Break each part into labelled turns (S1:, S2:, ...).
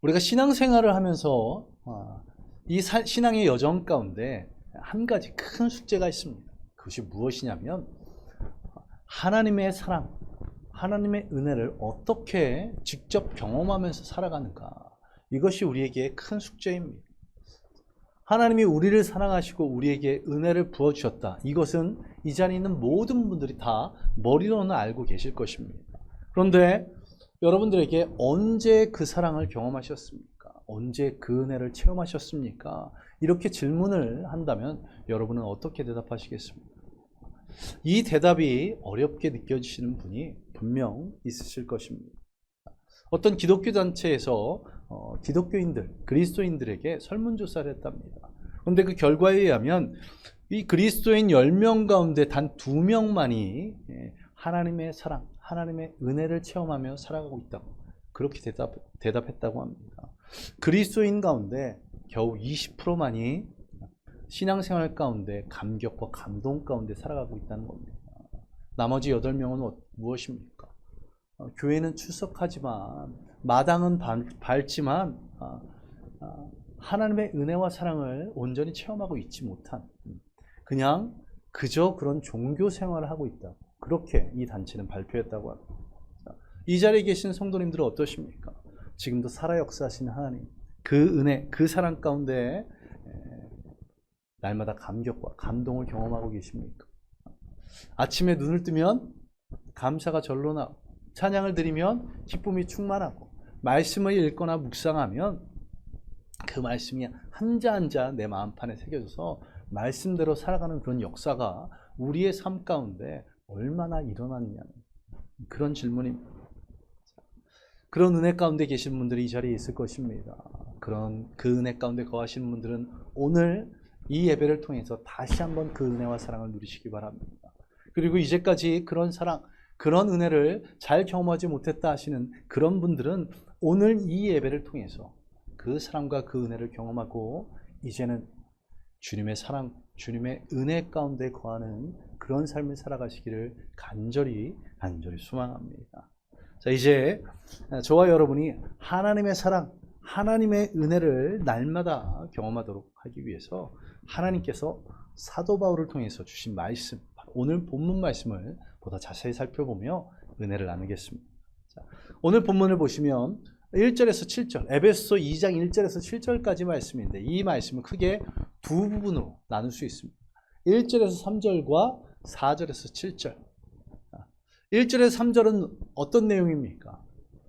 S1: 우리가 신앙생활을 하면서 이 신앙의 여정 가운데 한 가지 큰 숙제가 있습니다. 그것이 무엇이냐면 하나님의 사랑, 하나님의 은혜를 어떻게 직접 경험하면서 살아가는가. 이것이 우리에게 큰 숙제입니다. 하나님이 우리를 사랑하시고 우리에게 은혜를 부어주셨다. 이것은 이 자리에 있는 모든 분들이 다 머리로는 알고 계실 것입니다. 그런데 여러분들에게 언제 그 사랑을 경험하셨습니까? 언제 그 은혜를 체험하셨습니까? 이렇게 질문을 한다면 여러분은 어떻게 대답하시겠습니까? 이 대답이 어렵게 느껴지시는 분이 분명 있으실 것입니다. 어떤 기독교 단체에서 기독교인들, 그리스도인들에게 설문조사를 했답니다. 그런데 그 결과에 의하면 이 그리스도인 10명 가운데 단 2명만이 하나님의 사랑, 하나님의 은혜를 체험하며 살아가고 있다고 그렇게 대답했다고 합니다. 그리스도인 가운데 겨우 20%만이 신앙생활 가운데 감격과 감동 가운데 살아가고 있다는 겁니다. 나머지 8명은 무엇입니까? 교회는 출석하지만 마당은 밟지만 하나님의 은혜와 사랑을 온전히 체험하고 있지 못한 그냥 그저 그런 종교 생활을 하고 있다. 그렇게 이 단체는 발표했다고 합니다. 이 자리에 계신 성도님들은 어떠십니까? 지금도 살아 역사하시는 하나님, 그 은혜, 그 사랑 가운데 날마다 감격과 감동을 경험하고 계십니까? 아침에 눈을 뜨면 감사가 절로 나고 찬양을 드리면 기쁨이 충만하고 말씀을 읽거나 묵상하면 그 말씀이 한자 한자 내 마음판에 새겨져서 말씀대로 살아가는 그런 역사가 우리의 삶 가운데 얼마나 일어났냐는 그런 질문입니다. 그런 은혜 가운데 계신 분들이 이 자리에 있을 것입니다. 그런 그 은혜 가운데 거하시는 분들은 오늘 이 예배를 통해서 다시 한번 그 은혜와 사랑을 누리시기 바랍니다. 그리고 이제까지 그런 사랑, 그런 은혜를 잘 경험하지 못했다 하시는 그런 분들은 오늘 이 예배를 통해서 그 사랑과 그 은혜를 경험하고 이제는 주님의 사랑, 주님의 은혜 가운데 거하는 그런 삶을 살아가시기를 간절히 소망합니다. 자, 이제 저와 여러분이 하나님의 사랑, 하나님의 은혜를 날마다 경험하도록 하기 위해서 하나님께서 사도 바울을 통해서 주신 말씀, 오늘 본문 말씀을 보다 자세히 살펴보며 은혜를 나누겠습니다. 자, 오늘 본문을 보시면 1절에서 7절, 에베소 2장 1절에서 7절까지 말씀인데 이 말씀을 크게 두 부분으로 나눌 수 있습니다. 1절에서 3절과 4절에서 7절. 1절에서 3절은 어떤 내용입니까?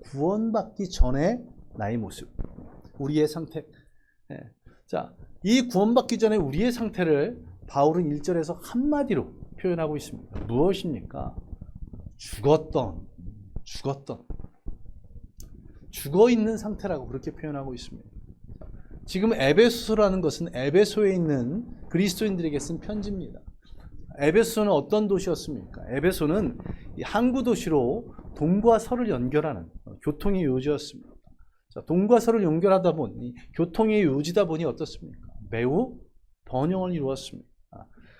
S1: 구원받기 전에 나의 모습, 우리의 상태. 자, 이 구원받기 전에 우리의 상태를 바울은 1절에서 한마디로 표현하고 있습니다. 무엇입니까? 죽어있는 상태라고 그렇게 표현하고 있습니다. 지금 에베소라는 것은 에베소에 있는 그리스도인들에게 쓴 편지입니다. 에베소는 어떤 도시였습니까? 에베소는 항구 도시로 동과 서를 연결하는 교통의 요지였습니다. 자, 동과 서를 연결하다 보니 교통의 요지다 보니 어떻습니까? 매우 번영을 이루었습니다.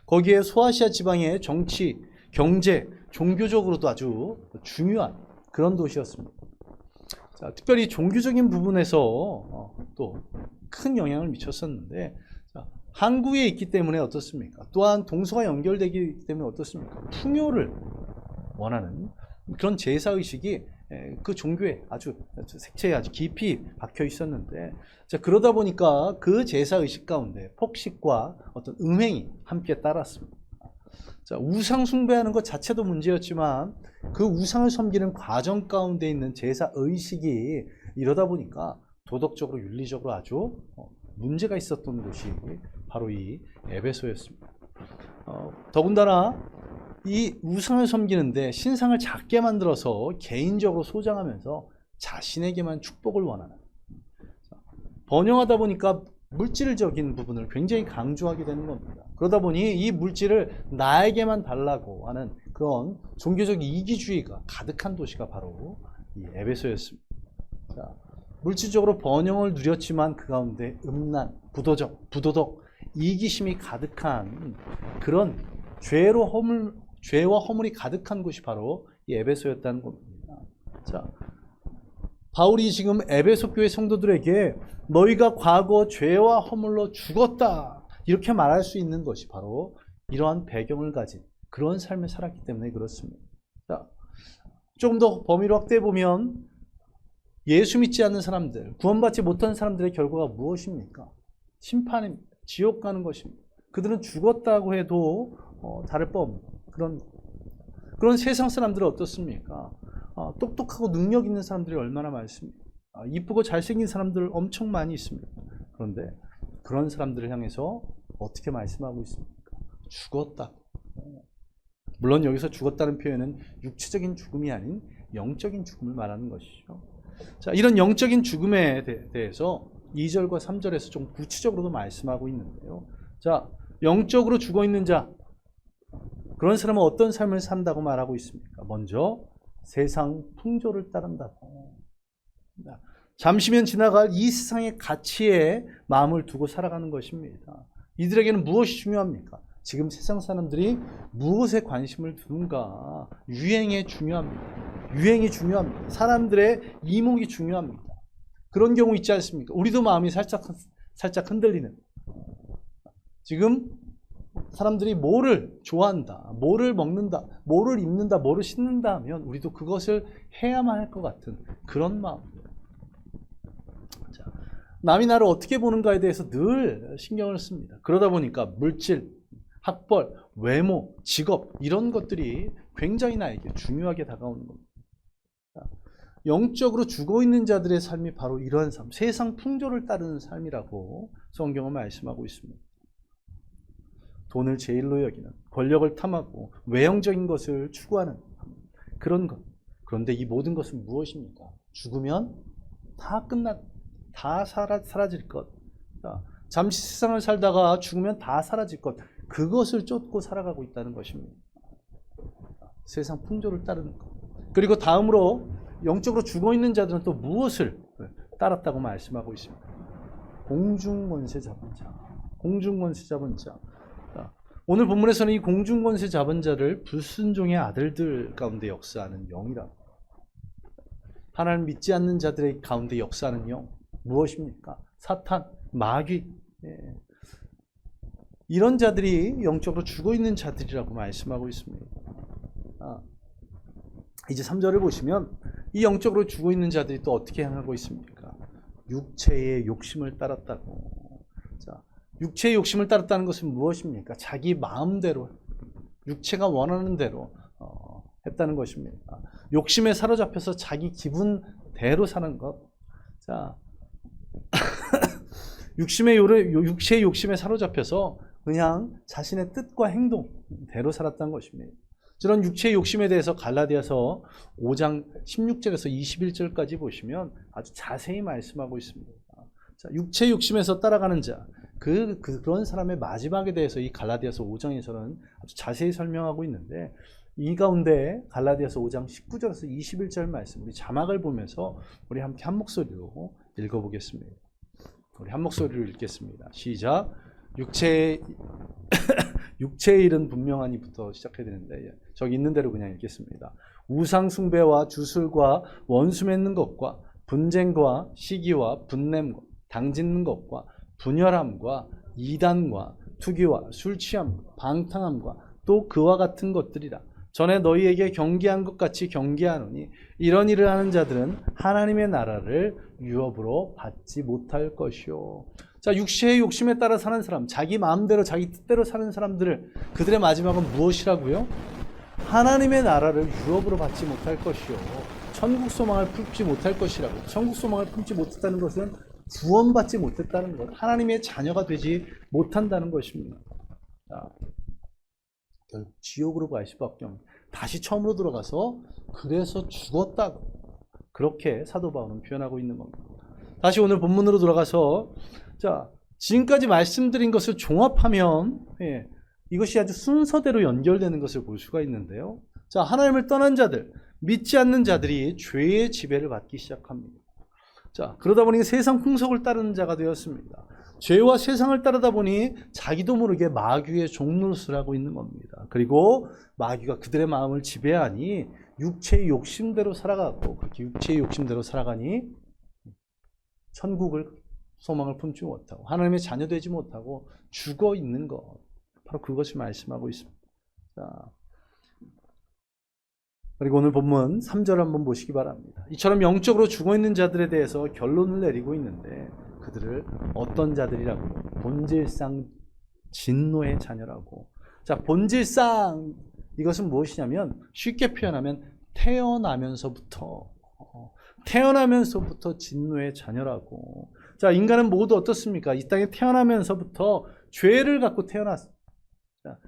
S1: 거기에 소아시아 지방의 정치, 경제, 종교적으로도 아주 중요한 그런 도시였습니다. 자, 특별히 종교적인 부분에서 또 큰 영향을 미쳤었는데 항구에 있기 때문에 어떻습니까? 또한 동서가 연결되기 때문에 어떻습니까? 풍요를 원하는 그런 제사의식이 그 종교에 아주 색채에 아주 깊이 박혀 있었는데, 자, 그러다 보니까 그 제사의식 가운데 폭식과 어떤 음행이 함께 따랐습니다. 자, 우상 숭배하는 것 자체도 문제였지만 그 우상을 섬기는 과정 가운데 있는 제사의식이 이러다 보니까 도덕적으로 윤리적으로 아주 문제가 있었던 곳이 바로 이 에베소였습니다. 더군다나 이 우상을 섬기는데 신상을 작게 만들어서 개인적으로 소장하면서 자신에게만 축복을 원하는, 번영하다 보니까 물질적인 부분을 굉장히 강조하게 되는 겁니다. 그러다 보니 이 물질을 나에게만 달라고 하는 그런 종교적 이기주의가 가득한 도시가 바로 이 에베소였습니다. 자, 물질적으로 번영을 누렸지만 그 가운데 음란, 부도덕, 이기심이 가득한 그런 죄와 허물이 가득한 곳이 바로 이 에베소였다는 겁니다. 자, 바울이 지금 에베소 교회 성도들에게 너희가 과거 죄와 허물로 죽었다 이렇게 말할 수 있는 것이 바로 이러한 배경을 가진 그런 삶을 살았기 때문에 그렇습니다. 자, 조금 더 범위를 확대해 보면 예수 믿지 않는 사람들, 구원받지 못한 사람들의 결과가 무엇입니까? 심판입니다. 지옥 가는 것입니다. 그들은 죽었다고 해도 다를 바 없는 그런 세상 사람들은 어떻습니까? 똑똑하고 능력 있는 사람들이 얼마나 많습니까? 이쁘고 잘생긴 사람들 엄청 많이 있습니다. 그런데 그런 사람들을 향해서 어떻게 말씀하고 있습니까? 죽었다. 물론 여기서 죽었다는 표현은 육체적인 죽음이 아닌 영적인 죽음을 말하는 것이죠. 자, 이런 영적인 죽음에 대해서 2절과 3절에서 좀 구체적으로도 말씀하고 있는데요. 자, 영적으로 죽어 있는 자, 그런 사람은 어떤 삶을 산다고 말하고 있습니까? 먼저 세상 풍조를 따른다고. 잠시면 지나갈 이 세상의 가치에 마음을 두고 살아가는 것입니다. 이들에게는 무엇이 중요합니까? 지금 세상 사람들이 무엇에 관심을 두는가? 유행이 중요합니다. 유행이 중요합니다. 사람들의 이목이 중요합니다. 그런 경우 있지 않습니까? 우리도 마음이 살짝 흔들리는. 지금 사람들이 뭐를 좋아한다, 뭐를 먹는다, 뭐를 입는다, 뭐를 신는다 하면 우리도 그것을 해야만 할 것 같은 그런 마음입니다. 자, 남이 나를 어떻게 보는가에 대해서 늘 신경을 씁니다. 그러다 보니까 물질, 학벌, 외모, 직업 이런 것들이 굉장히 나에게 중요하게 다가오는 겁니다. 영적으로 죽어있는 자들의 삶이 바로 이러한 삶, 세상 풍조를 따르는 삶이라고 성경은 말씀하고 있습니다. 돈을 제일로 여기는, 권력을 탐하고 외형적인 것을 추구하는 그런 것. 그런데 이 모든 것은 무엇입니까? 죽으면 다 다 사라질 것. 잠시 세상을 살다가 죽으면 다 사라질 것. 그것을 쫓고 살아가고 있다는 것입니다. 세상 풍조를 따르는 것. 그리고 다음으로 영적으로 죽어있는 자들은 또 무엇을 따랐다고 말씀하고 있습니다. 공중권세 잡은 자. 공중권세 잡은 자. 오늘 본문에서는 이 공중권세 잡은 자를 불순종의 아들들 가운데 역사하는 영이라고. 하나님 믿지 않는 자들의 가운데 역사하는 영. 무엇입니까? 사탄, 마귀. 이런 자들이 영적으로 죽어있는 자들이라고 말씀하고 있습니다. 이제 3절을 보시면 이 영적으로 죽어있는 자들이 또 어떻게 행하고 있습니까? 육체의 욕심을 따랐다고. 자, 육체의 욕심을 따랐다는 것은 무엇입니까? 자기 마음대로, 육체가 원하는 대로 했다는 것입니다. 욕심에 사로잡혀서 자기 기분대로 사는 것. 자, 육체의 욕심에 사로잡혀서 그냥 자신의 뜻과 행동대로 살았다는 것입니다. 저런 육체의 욕심에 대해서 갈라디아서 5장 16절에서 21절까지 보시면 아주 자세히 말씀하고 있습니다. 자, 육체의 욕심에서 따라가는 자, 그런 사람의 마지막에 대해서 이 갈라디아서 5장에서는 아주 자세히 설명하고 있는데, 이 가운데 갈라디아서 5장 19절에서 21절 말씀, 우리 자막을 보면서 우리 함께 한 목소리로 읽어보겠습니다. 우리 한 목소리로 읽겠습니다. 시작. 육체의 일은 분명하니부터 시작해야 되는데 저기 있는 대로 그냥 읽겠습니다. 우상 숭배와 주술과 원수 맺는 것과 분쟁과 시기와 분냄과 당짓는 것과 분열함과 이단과 투기와 술 취함과 방탕함과 또 그와 같은 것들이라. 전에 너희에게 경계한 것 같이 경계하노니 이런 일을 하는 자들은 하나님의 나라를 유업으로 받지 못할 것이요. 자, 육체의 욕심에 따라 사는 사람, 자기 마음대로 자기 뜻대로 사는 사람들을, 그들의 마지막은 무엇이라고요? 하나님의 나라를 유업으로 받지 못할 것이요. 천국 소망을 품지 못할 것이라고. 천국 소망을 품지 못했다는 것은 구원받지 못했다는 것, 하나님의 자녀가 되지 못한다는 것입니다. 자, 결국 지옥으로 갈 수밖에 없는, 다시 처음으로 들어가서 그래서 죽었다고, 그렇게 사도 바울은 표현하고 있는 겁니다. 다시 오늘 본문으로 돌아가서, 자, 지금까지 말씀드린 것을 종합하면 이것이 아주 순서대로 연결되는 것을 볼 수가 있는데요. 자, 하나님을 떠난 자들, 믿지 않는 자들이 죄의 지배를 받기 시작합니다. 자, 그러다 보니 세상 풍속을 따르는 자가 되었습니다. 죄와 세상을 따르다 보니 자기도 모르게 마귀의 종노릇을 하고 있는 겁니다. 그리고 마귀가 그들의 마음을 지배하니 육체의 욕심대로 살아가고 그렇게 육체의 욕심대로 살아가니 천국을 소망을 품지 못하고 하나님의 자녀 되지 못하고 죽어 있는 것, 바로 그것을 말씀하고 있습니다. 자, 그리고 오늘 본문 3절 한번 보시기 바랍니다. 이처럼 영적으로 죽어 있는 자들에 대해서 결론을 내리고 있는데 그들을 어떤 자들이라고? 본질상 진노의 자녀라고. 자, 본질상 이것은 무엇이냐면 쉽게 표현하면 태어나면서부터 진노의 자녀라고. 자, 인간은 모두 어떻습니까? 이 땅에 태어나면서부터 죄를 갖고 태어났습니다.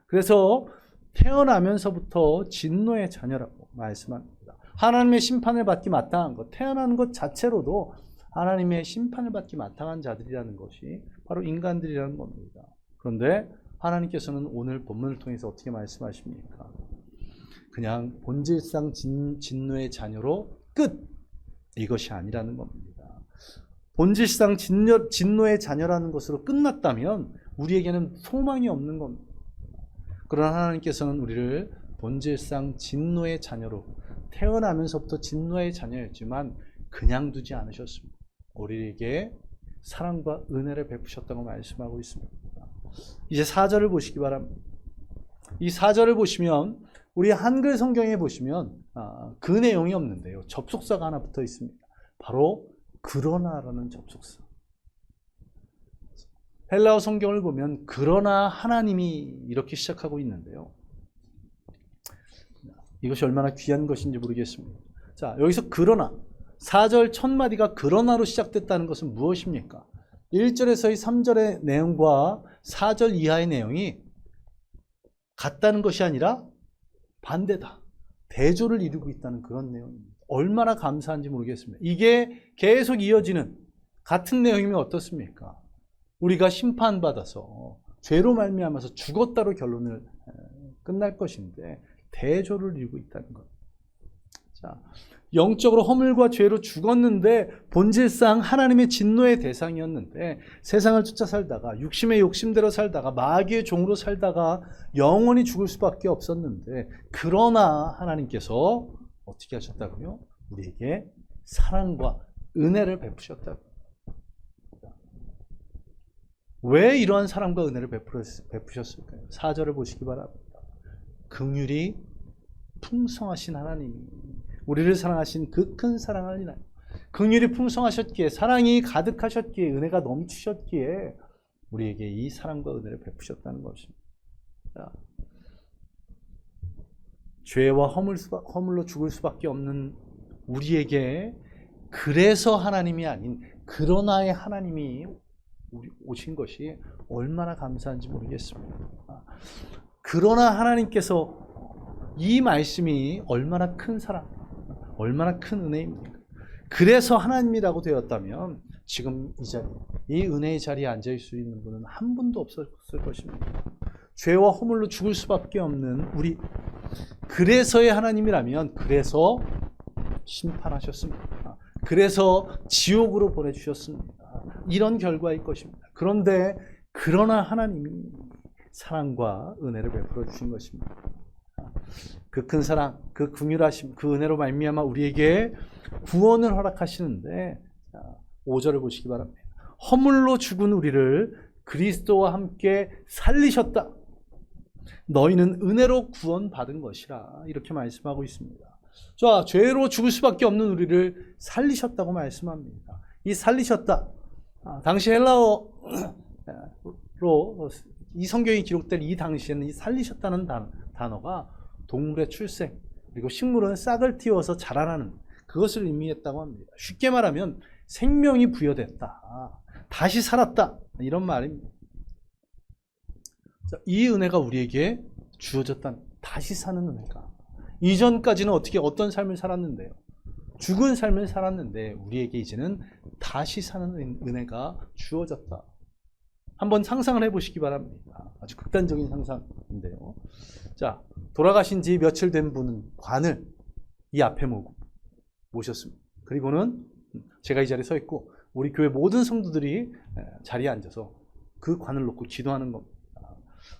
S1: 그래서 태어나면서부터 진노의 자녀라고 말씀합니다. 하나님의 심판을 받기 마땅한 것, 태어나는 것 자체로도 하나님의 심판을 받기 마땅한 자들이라는 것이 바로 인간들이라는 겁니다. 그런데 하나님께서는 오늘 본문을 통해서 어떻게 말씀하십니까? 그냥 본질상 진노의 자녀로 끝! 이것이 아니라는 겁니다. 본질상 진노의 자녀라는 것으로 끝났다면 우리에게는 소망이 없는 겁니다. 그러나 하나님께서는 우리를 본질상 진노의 자녀로, 태어나면서부터 진노의 자녀였지만 그냥 두지 않으셨습니다. 우리에게 사랑과 은혜를 베푸셨다고 말씀하고 있습니다. 이제 4절을 보시기 바랍니다. 이 4절을 보시면 우리 한글 성경에 보시면 그 내용이 없는데요. 접속사가 하나 붙어 있습니다. 바로 그러나라는 접속사. 헬라어 성경을 보면 그러나 하나님이 이렇게 시작하고 있는데요. 이것이 얼마나 귀한 것인지 모르겠습니다. 자, 여기서 그러나 4절 첫 마디가 그러나로 시작됐다는 것은 무엇입니까? 1절에서의 3절의 내용과 4절 이하의 내용이 같다는 것이 아니라 반대다. 대조를 이루고 있다는 그런 내용입니다. 얼마나 감사한지 모르겠습니다. 이게 계속 이어지는 같은 내용이면 어떻습니까? 우리가 심판받아서 죄로 말미암아서 죽었다로 결론을 끝날 것인데 대조를 이루고 있다는 것. 자, 영적으로 허물과 죄로 죽었는데 본질상 하나님의 진노의 대상이었는데 세상을 쫓아 살다가 육심의 욕심대로 살다가 마귀의 종으로 살다가 영원히 죽을 수밖에 없었는데 그러나 하나님께서 어떻게 하셨다고요? 우리에게 사랑과 은혜를 베푸셨다고. 왜 이러한 사랑과 은혜를 베푸셨을까요? 4절을 보시기 바랍니다. 긍휼이 풍성하신 하나님이 우리를 사랑하신 그 큰 사랑을 인하여 긍휼이 풍성하셨기에 사랑이 가득하셨기에 은혜가 넘치셨기에 우리에게 이 사랑과 은혜를 베푸셨다는 것입니다. 죄와 허물로 죽을 수밖에 없는 우리에게 그래서 하나님이 아닌 그러나의 하나님이 오신 것이 얼마나 감사한지 모르겠습니다. 그러나 하나님께서 이 말씀이 얼마나 큰 사랑, 얼마나 큰 은혜입니까? 그래서 하나님이라고 되었다면 지금 이 자리, 이 은혜의 자리에 앉을 수 있는 분은 한 분도 없었을 것입니다. 죄와 허물로 죽을 수밖에 없는 우리, 그래서의 하나님이라면 그래서 심판하셨습니다. 그래서 지옥으로 보내주셨습니다. 이런 결과일 것입니다. 그런데 그러나 하나님이 사랑과 은혜를 베풀어 주신 것입니다. 그 큰 사랑, 그 긍휼하심, 그 은혜로 말미암아 우리에게 구원을 허락하시는데 5절을 보시기 바랍니다. 허물로 죽은 우리를 그리스도와 함께 살리셨다. 너희는 은혜로 구원받은 것이라 이렇게 말씀하고 있습니다. 자, 죄로 죽을 수밖에 없는 우리를 살리셨다고 말씀합니다. 이 살리셨다. 당시 헬라어로 이 성경이 기록된 이 당시에는 이 살리셨다는 단어가 동물의 출생 그리고 식물은 싹을 틔워서 자라나는 그것을 의미했다고 합니다. 쉽게 말하면 생명이 부여됐다. 다시 살았다. 이런 말입니다. 이 은혜가 우리에게 주어졌다는 다시 사는 은혜가 이전까지는 어떤 삶을 살았는데요. 죽은 삶을 살았는데 우리에게 이제는 다시 사는 은혜가 주어졌다. 한번 상상을 해보시기 바랍니다. 아주 극단적인 상상인데요. 자, 돌아가신 지 며칠 된 분은 관을 이 앞에 모셨습니다. 그리고는 제가 이 자리에 서 있고 우리 교회 모든 성도들이 자리에 앉아서 그 관을 놓고 기도하는 겁니다.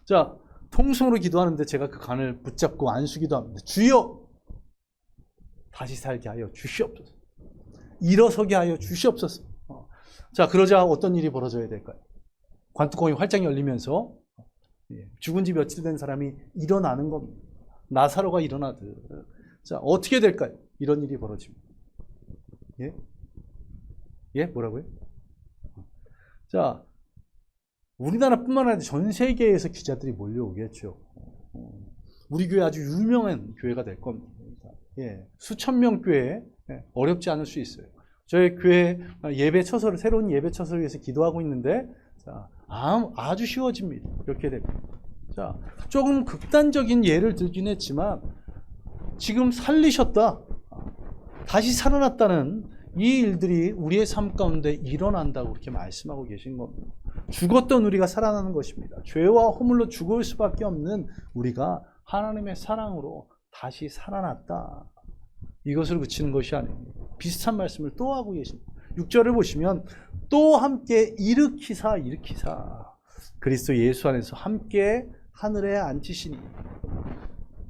S1: 자, 통성으로 기도하는데 제가 그 관을 붙잡고 안수기도 합니다. 주여! 다시 살게 하여 주시옵소서. 일어서게 하여 주시옵소서. 자, 그러자 어떤 일이 벌어져야 될까요? 관뚜껑이 활짝 열리면서 죽은 지 며칠 된 사람이 일어나는 겁니다. 나사로가 일어나듯. 자, 어떻게 될까요? 이런 일이 벌어집니다. 예? 예? 뭐라고요? 자, 우리나라뿐만 아니라 전 세계에서 기자들이 몰려오겠죠. 우리 교회 아주 유명한 교회가 될 겁니다. 예, 수천 명 교회 어렵지 않을 수 있어요. 저희 교회 예배 처소를 새로운 예배 처소를 위해서 기도하고 있는데 자, 아주 쉬워집니다. 이렇게 됩니다. 자, 조금 극단적인 예를 들긴 했지만 지금 살리셨다, 다시 살아났다는 이 일들이 우리의 삶 가운데 일어난다고 그렇게 말씀하고 계신 겁니다. 죽었던 우리가 살아나는 것입니다. 죄와 허물로 죽을 수밖에 없는 우리가 하나님의 사랑으로 다시 살아났다. 이것을 그치는 것이 아닙니다. 비슷한 말씀을 또 하고 계십니다. 6절을 보시면 또 함께 일으키사 그리스도 예수 안에서 함께 하늘에 앉히시니.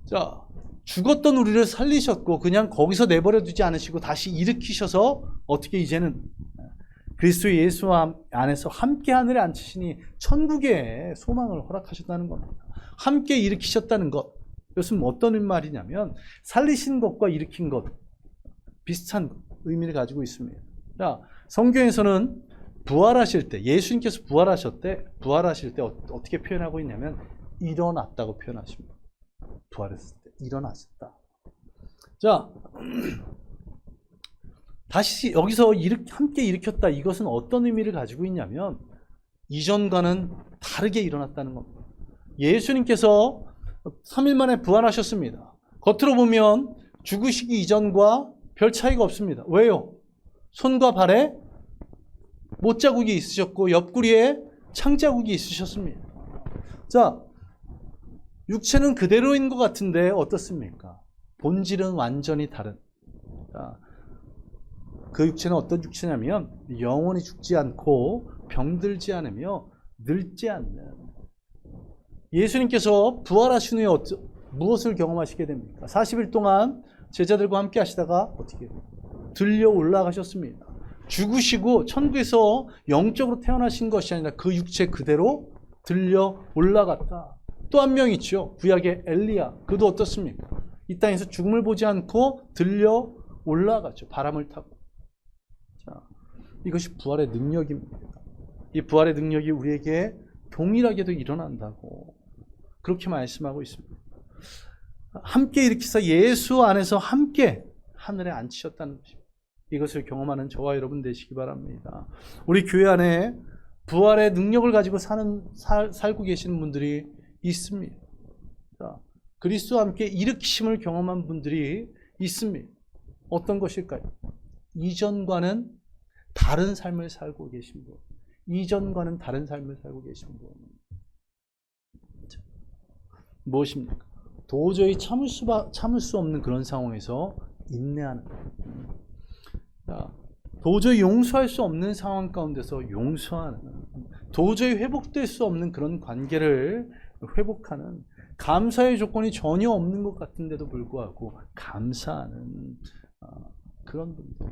S1: 자, 죽었던 우리를 살리셨고 그냥 거기서 내버려 두지 않으시고 다시 일으키셔서 어떻게 이제는 그리스도 예수 안에서 함께 하늘에 앉히시니 천국의 소망을 허락하셨다는 겁니다. 함께 일으키셨다는 것. 이것은 어떤 말이냐면 살리신 것과 일으킨 것 비슷한 의미를 가지고 있습니다. 자, 성경에서는 부활하실 때, 예수님께서 부활하실 때 어떻게 표현하고 있냐면 일어났다고 표현하십니다. 부활했을 때 일어났었다. 자, 다시 여기서 함께 일으켰다. 이것은 어떤 의미를 가지고 있냐면 이전과는 다르게 일어났다는 겁니다. 예수님께서 3일 만에 부활하셨습니다. 겉으로 보면 죽으시기 이전과 별 차이가 없습니다. 왜요? 손과 발에 못자국이 있으셨고 옆구리에 창자국이 있으셨습니다. 자, 육체는 그대로인 것 같은데 어떻습니까? 본질은 완전히 다른. 자, 그 육체는 어떤 육체냐면 영원히 죽지 않고 병들지 않으며 늙지 않는. 예수님께서 부활하신 후에 무엇을 경험하시게 됩니까? 40일 동안 제자들과 함께 하시다가 어떻게 들려 올라가셨습니다. 죽으시고 천국에서 영적으로 태어나신 것이 아니라 그 육체 그대로 들려 올라갔다. 또 한 명 있죠. 구약의 엘리야. 그도 어떻습니까? 이 땅에서 죽음을 보지 않고 들려 올라갔죠. 바람을 타고. 자, 이것이 부활의 능력입니다. 이 부활의 능력이 우리에게 동일하게도 일어난다고 그렇게 말씀하고 있습니다. 함께 일으키사 예수 안에서 함께 하늘에 앉히셨다는 것입니다. 이것을 경험하는 저와 여러분 되시기 바랍니다. 우리 교회 안에 부활의 능력을 가지고 살고 계시는 분들이 있습니다. 자, 그리스도와 함께 일으키심을 경험한 분들이 있습니다. 어떤 것일까요? 이전과는 다른 삶을 살고 계신 분. 이전과는 다른 삶을 살고 계신 분. 자, 무엇입니까? 도저히 참을 수 없는 그런 상황에서 인내하는. 자, 도저히 용서할 수 없는 상황 가운데서 용서하는. 도저히 회복될 수 없는 그런 관계를 회복하는. 감사의 조건이 전혀 없는 것 같은데도 불구하고 감사하는 그런 분들.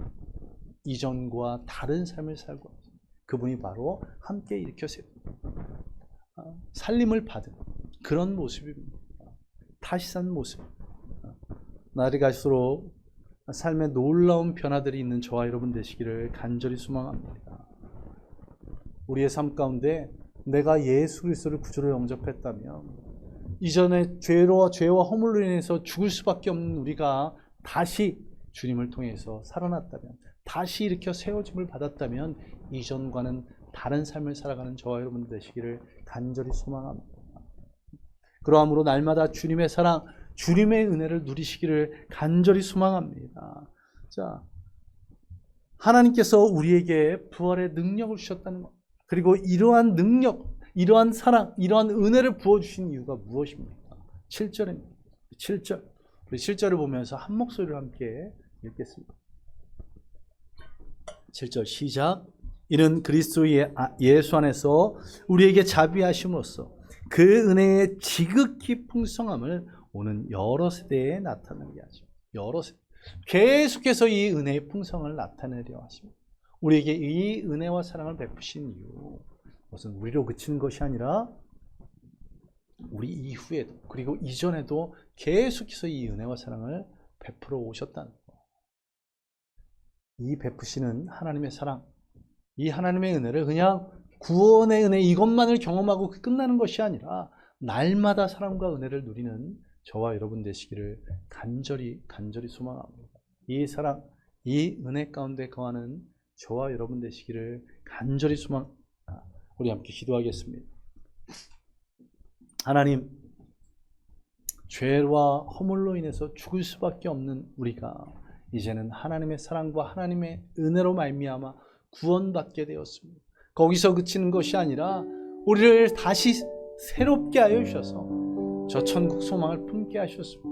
S1: 이전과 다른 삶을 살고 그분이 바로 함께 일으켜서 살림을 받은 그런 모습입니다. 다시 산 모습. 날이 갈수록 삶에 놀라운 변화들이 있는 저와 여러분 되시기를 간절히 소망합니다. 우리의 삶 가운데 내가 예수 그리스도를 구주로 영접했다면 이전에 죄와 허물로 인해서 죽을 수밖에 없는 우리가 다시 주님을 통해서 살아났다면, 다시 일으켜 세워짐을 받았다면 이전과는 다른 삶을 살아가는 저와 여러분 되시기를 간절히 소망합니다. 그러함으로 날마다 주님의 사랑, 주님의 은혜를 누리시기를 간절히 소망합니다. 자, 하나님께서 우리에게 부활의 능력을 주셨다는 것, 그리고 이러한 능력, 이러한 사랑, 이러한 은혜를 부어주신 이유가 무엇입니까? 7절입니다. 7절. 우리 7절을 보면서 한 목소리로 함께 읽겠습니다. 7절 시작. 이는 그리스도 예수 안에서 우리에게 자비하심으로써 그 은혜의 지극히 풍성함을 오는 여러 세대에 나타나게 하죠. 여러 세대. 계속해서 이 은혜의 풍성을 나타내려 하십니다. 우리에게 이 은혜와 사랑을 베푸신 이유, 그것은 우리로 그치는 것이 아니라 우리 이후에도, 그리고 이전에도 계속해서 이 은혜와 사랑을 베풀어 오셨다는 것. 이 베푸시는 하나님의 사랑, 이 하나님의 은혜를 그냥 구원의 은혜 이것만을 경험하고 끝나는 것이 아니라 날마다 사랑과 은혜를 누리는 저와 여러분 되시기를 간절히 소망합니다. 이 사랑, 이 은혜 가운데 거하는 저와 여러분 되시기를 간절히 소망합니다. 우리 함께 기도하겠습니다. 하나님, 죄와 허물로 인해서 죽을 수밖에 없는 우리가 이제는 하나님의 사랑과 하나님의 은혜로 말미암아 구원받게 되었습니다. 거기서 그치는 것이 아니라 우리를 다시 새롭게 하여 주셔서 저 천국 소망을 품게 하셨습니다.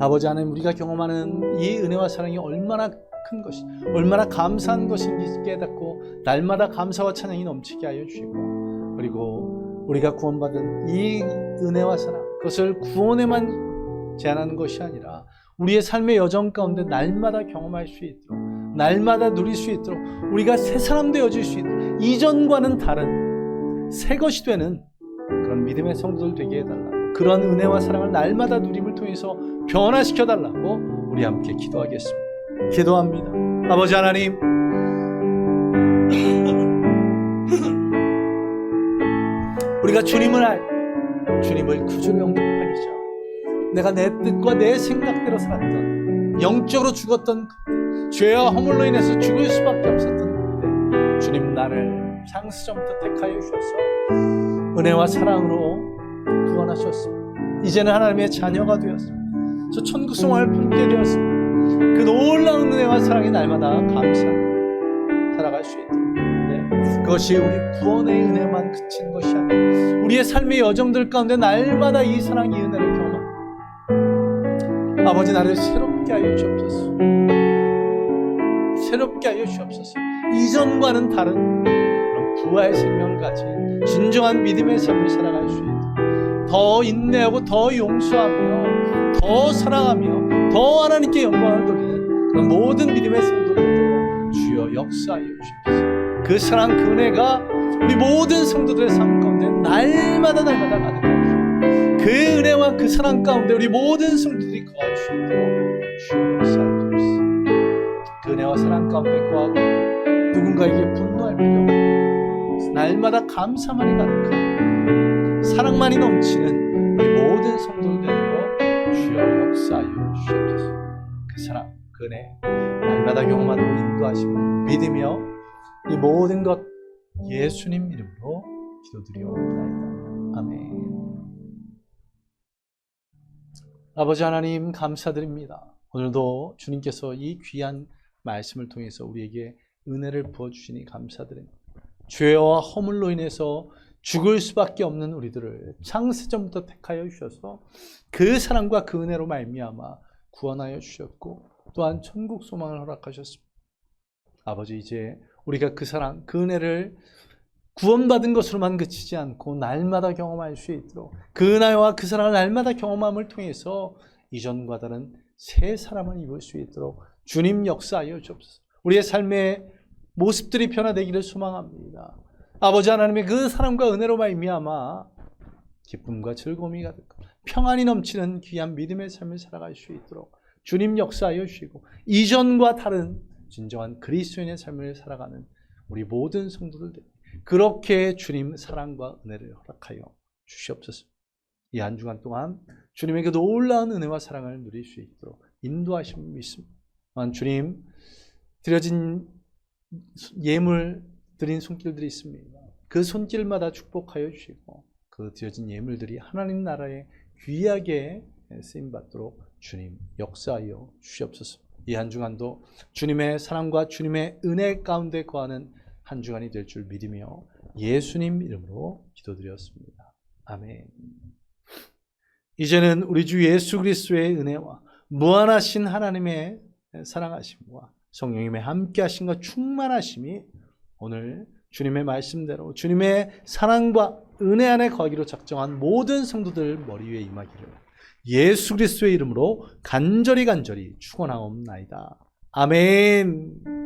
S1: 아버지 하나님, 우리가 경험하는 이 은혜와 사랑이 얼마나 큰 것이, 얼마나 감사한 것인지 깨닫고 날마다 감사와 찬양이 넘치게 하여 주시고, 그리고 우리가 구원받은 이 은혜와 사랑, 그것을 구원에만 제한하는 것이 아니라 우리의 삶의 여정 가운데 날마다 경험할 수 있도록, 날마다 누릴 수 있도록, 우리가 새 사람 되어질 수 있도록, 이전과는 다른 새 것이 되는 그런 믿음의 성도들 되게 해달라고, 그런 은혜와 사랑을 날마다 누림을 통해서 변화시켜 달라고 우리 함께 기도하겠습니다. 기도합니다. 아버지 하나님, 우리가 주님을 구주로 영접하기 전 내가 내 뜻과 내 생각대로 살았던, 영적으로 죽었던, 죄와 허물로 인해서 죽을 수밖에 없었던 그때 주님 나를 창세전부터 택하여 주셔서 은혜와 사랑으로 구원하셨습니다. 이제는 하나님의 자녀가 되었습니다. 저 천국 소망을 품게 되었습니다. 그 놀라운 은혜와 사랑이 날마다 감사 살아갈 수 있도록, 그것이 우리 구원의 은혜만 그친 것이 아니라 우리의 삶의 여정들 가운데 날마다 이 사랑, 이 은혜를 경험합니다. 아버지, 나를 새롭게 하여 주옵소서. 새롭게 하여 주옵소서. 이전과는 다른 그런 부활의 생명을 가진 진정한 믿음의 삶을 살아갈 수 있도록, 더 인내하고 더 용서하며 더 사랑하며 더 하나님께 영광을 돌리는 그런 모든 믿음의 성도들 주여 역사하여 주옵소서. 그 사랑, 그 은혜가 우리 모든 성도들의 삶 가운데 날마다 가득하시오. 그 은혜와 그 사랑 가운데 우리 모든 성도들이 거할 수 있도록 주여 역사하여 주옵소서. 그 은혜와 사랑 가운데 거하고 누군가에게 분노할 필요 없고 날마다 감사만이 가득한 사랑만이 넘치는 우리 모든 성도들 되도록 주여 역사하여 주옵소서. 그 사랑, 그 은혜 날마다 경험하도록 인도하심을 믿으며 이 모든 것 예수님 이름으로 기도드리옵나이다. 아멘. 아버지 하나님, 감사드립니다. 오늘도 주님께서 이 귀한 말씀을 통해서 우리에게 은혜를 부어주시니 감사드립니다. 죄와 허물로 인해서 죽을 수밖에 없는 우리들을 창세전부터 택하여 주셔서 그 사랑과 그 은혜로 말미암아 구원하여 주셨고, 또한 천국 소망을 허락하셨습니다. 아버지, 이제 우리가 그 사랑, 그 은혜를 구원받은 것으로만 그치지 않고 날마다 경험할 수 있도록, 그 은혜와 그 사랑을 날마다 경험함을 통해서 이전과 다른 새 사람을 입을 수 있도록 주님 역사하여 주옵소서. 우리의 삶의 모습들이 변화되기를 소망합니다. 아버지 하나님의 그 사랑과 은혜로 말미암아 기쁨과 즐거움이 가득하고 평안이 넘치는 귀한 믿음의 삶을 살아갈 수 있도록 주님 역사하여 주시고, 이전과 다른 진정한 그리스도인의 삶을 살아가는 우리 모든 성도들, 그렇게 주님 사랑과 은혜를 허락하여 주시옵소서. 이 한 주간 동안 주님의 그 놀라운 은혜와 사랑을 누릴 수 있도록 인도하심을 믿습니다. 주님, 드려진 예물 드린 손길들이 있습니다. 그 손길마다 축복하여 주시고, 그 드려진 예물들이 하나님 나라에 귀하게 쓰임받도록 주님 역사하여 주시옵소서. 이 한 주간도 주님의 사랑과 주님의 은혜 가운데 거하는 한 주간이 될 줄 믿으며 예수님 이름으로 기도드렸습니다. 아멘. 이제는 우리 주 예수 그리스도의 은혜와 무한하신 하나님의 사랑하심과 성령님의 함께하심과 충만하심이 오늘 주님의 말씀대로 주님의 사랑과 은혜 안에 거하기로 작정한 모든 성도들 머리 위에 임하기를 예수 그리스도의 이름으로 간절히 축원하옵나이다. 아멘.